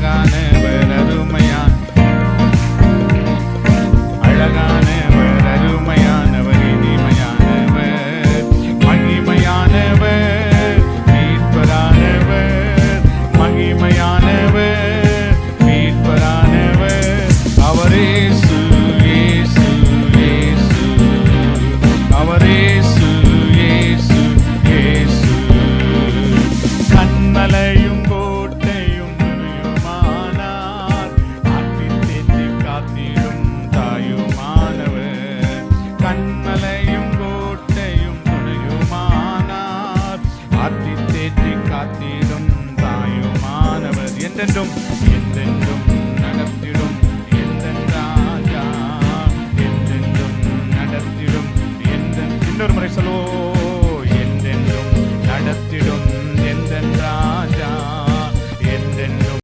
அழகானவர் அருமையான் அழகானவர் அருமையானவர் இனிமையானவர் மகிமையானவர் மீட்பரானவர் மகிமையானவர் மீட்பரானவர் அவரே இயேசு இயேசு அவரே இயேசு இயேசு கண்மலையும் கோட்டையும் துணையுமானார் ஆற்றில் தேற்றி காத்திடும் தாயுமானவர் கண்மலையும் கோட்டையும் துணையுமானார் ஆற்றில் தேற்றி காத்திடும் தாயுமானவர் என்றென்றும் என்றென்றும் நடத்திடும் ராஜா என்றென்றும் நடத்திடும் இன்னொரு முறை சொல்லுவோம்